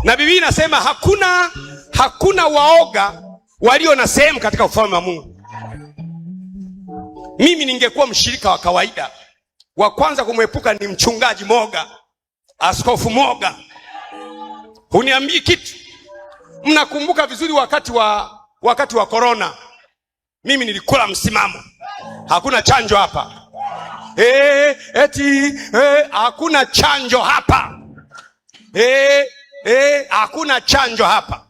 Na Biblia inasema hakuna waoga walio na sehemu katika ufalme wa Mungu. Mimi ningekuwa mshirika wa kawaida, wa kwanza kumwepuka ni mchungaji moga, askofu moga. Huniambii kitu. Mnakumbuka vizuri wakati wa corona, mimi nilikula msimamo. Hakuna chanjo hapa. Hakuna chanjo hapa. Hakuna chanjo hapa.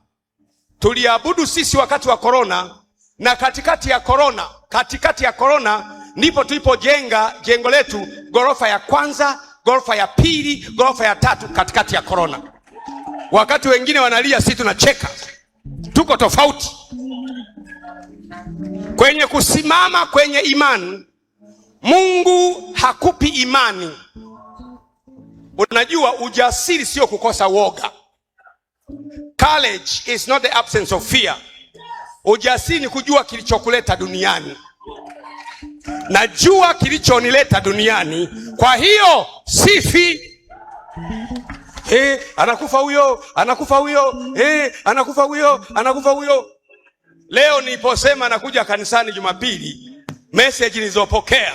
Tuliabudu sisi wakati wa corona, na katikati ya corona ndipo tulipojenga jengo letu, ghorofa ya kwanza, ghorofa ya pili, ghorofa ya tatu katikati ya corona. Wakati wengine wanalia, sisi tunacheka. Tuko tofauti. Kwenye kusimama kwenye imani, Mungu hakupi imani. Unajua ujasiri sio kukosa woga. Courage is not the absence of fear. Ujasiri ni kujua kilichokuleta duniani. Najua kilichonileta duniani, kwa hiyo sifi. Anakufa huyo, anakufa huyo, anakufa huyo, anakufa huyo. Leo niliposema nakuja kanisani Jumapili, message nilizopokea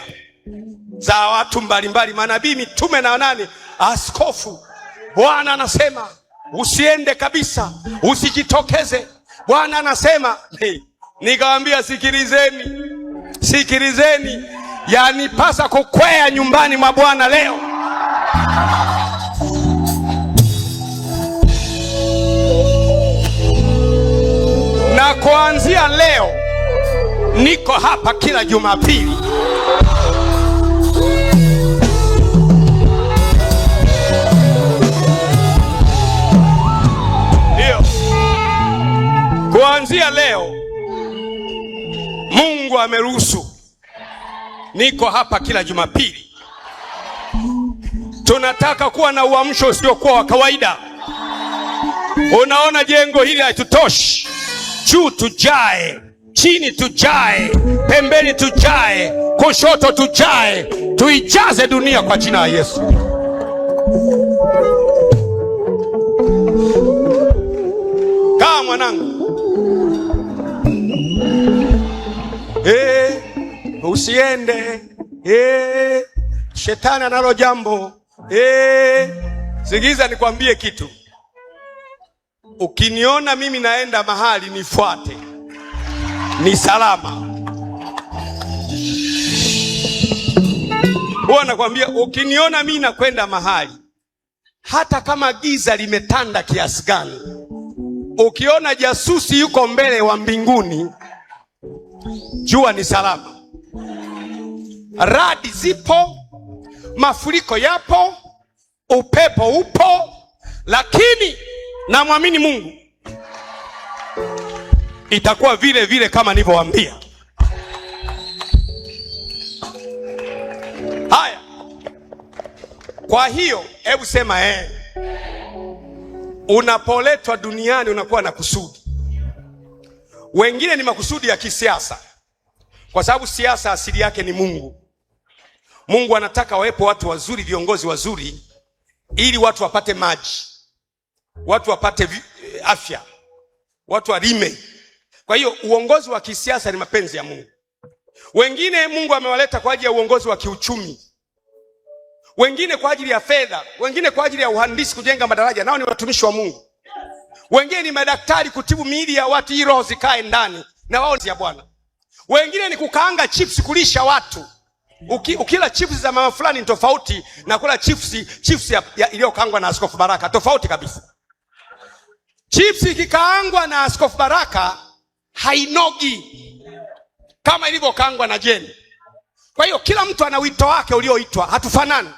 za watu mbalimbali, manabii, mitume na nani, askofu, Bwana anasema usiende kabisa, usijitokeze. Bwana anasema, nikamwambia sikilizeni, yanipasa kukwea nyumbani mwa Bwana leo. Na kuanzia leo niko hapa kila Jumapili. Ndio. Kuanzia leo Mungu ameruhusu niko hapa kila Jumapili. Tunataka kuwa na uamsho usiokuwa wa kawaida. Unaona jengo hili haitutoshi. Juu tujae, chini tujae, pembeni tujae, kushoto tujae, tuijaze dunia kwa jina la Yesu. Kaa mwanangu. Usiende. Shetani analo jambo. Sikiza nikwambie kitu. Ukiniona mimi naenda mahali, nifuate. Ni salama. Huwa nakwambia, ukiniona mimi nakwenda mahali, hata kama giza limetanda kiasi gani, ukiona jasusi yuko mbele wa mbinguni, jua ni salama. Radi zipo, mafuriko yapo, upepo upo, lakini namwamini Mungu, itakuwa vile vile kama nilivyowaambia. Haya. Kwa hiyo hebu sema unapoletwa duniani unakuwa na kusudi. Wengine ni makusudi ya kisiasa, kwa sababu siasa asili yake ni Mungu. Mungu anataka wawepo watu wazuri, viongozi wazuri, ili watu wapate maji, watu wapate afya, watu walime. Kwa hiyo uongozi wa kisiasa ni mapenzi ya Mungu. Wengine Mungu amewaleta kwa ajili ya uongozi wa kiuchumi, wengine kwa ajili ya fedha, wengine kwa ajili ya uhandisi, kujenga madaraja, nao ni watumishi wa Mungu. Wengine ni madaktari, kutibu miili ya watu ili roho zikae ndani, na wao ni ya Bwana. Wengine ni kukaanga chips, kulisha watu. Ukila chips za mama fulani ni tofauti na kula chips iliyokaangwa na Askofu Baraka, tofauti kabisa. Chips ikikaangwa na Askofu Baraka hainogi kama ilivyokaangwa na Jeni. Kwa hiyo kila mtu ana wito wake ulioitwa, hatufanani.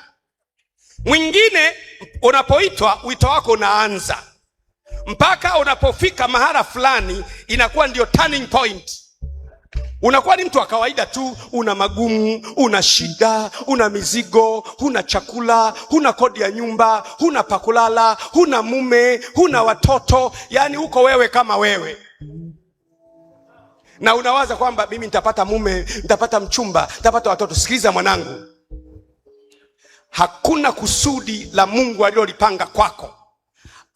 Mwingine unapoitwa, wito wako unaanza mpaka unapofika mahala fulani, inakuwa ndio turning point. Unakuwa ni mtu wa kawaida tu, una magumu, una shida, una mizigo, huna chakula, huna kodi ya nyumba, huna pakulala, huna mume, huna watoto, yani uko wewe kama wewe. Na unawaza kwamba mimi nitapata mume, nitapata mchumba, nitapata watoto. Sikiliza mwanangu, hakuna kusudi la Mungu alilolipanga kwako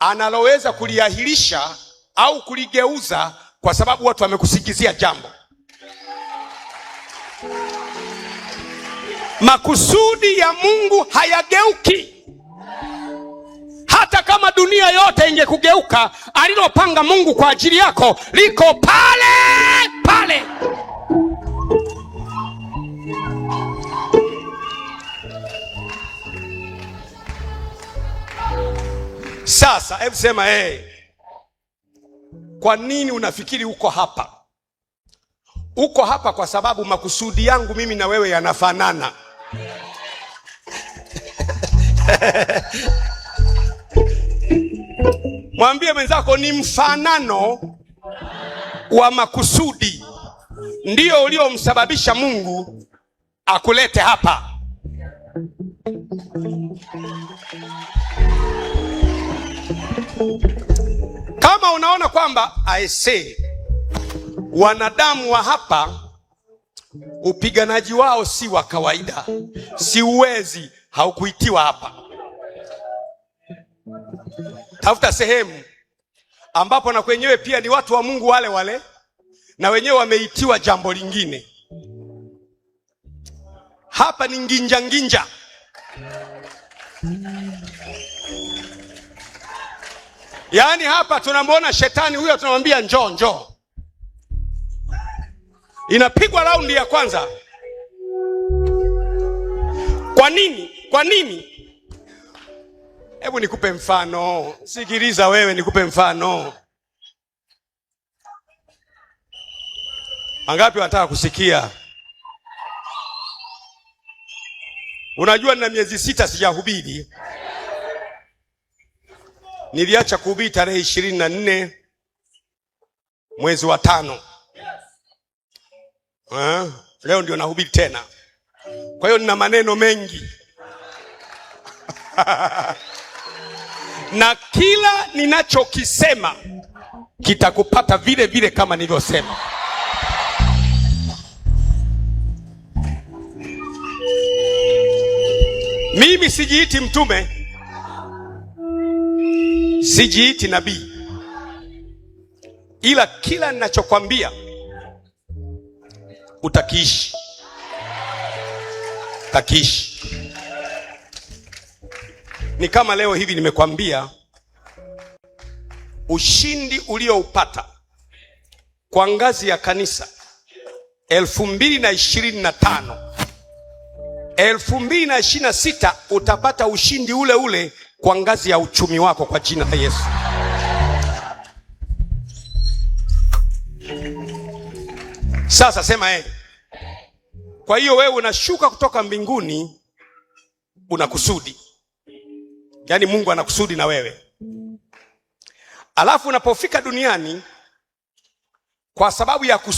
analoweza kuliahirisha au kuligeuza kwa sababu watu wamekusikizia jambo. Makusudi ya Mungu hayageuki. Hata kama dunia yote ingekugeuka, alilopanga Mungu kwa ajili yako liko pale pale. Sasa hebu sema kwa nini unafikiri uko hapa? Uko hapa kwa sababu makusudi yangu mimi na wewe yanafanana. Mwambie mwenzako ni mfanano wa makusudi ndio uliomsababisha Mungu akulete hapa. Kama unaona kwamba wanadamu wa hapa upiganaji wao si wa kawaida, si uwezi, haukuitiwa hapa, tafuta sehemu ambapo na kwenyewe pia ni watu wa Mungu wale wale na wenyewe wameitiwa jambo lingine. Hapa ni nginja nginja. Yaani hapa tunamwona shetani huyo, tunamwambia njoo njoo, inapigwa raundi ya kwanza. Kwa nini? Kwa nini? Hebu nikupe mfano. Sikiliza wewe, nikupe mfano. Wangapi wanataka kusikia? Unajua nina miezi 6 sijahubiri. Niliacha kuhubiri tarehe 24 mwezi wa 5. Leo ndio nahubiri tena. Kwa hiyo nina maneno mengi. Na kila ninachokisema kitakupata vile vile kama nilivyosema. Mimi sijiiti mtume, sijiiti nabii, ila kila ninachokwambia utakiishi. Takiishi. Ni kama leo hivi nimekwambia ushindi ulioupata kwa ngazi ya kanisa 2025, 2026 utapata ushindi ule ule kwa ngazi ya uchumi wako kwa jina la Yesu. Sasa sema kwa hiyo wewe unashuka kutoka mbinguni, una kusudi. Yaani Mungu anakusudi na wewe. Alafu unapofika duniani kwa sababu ya kusudi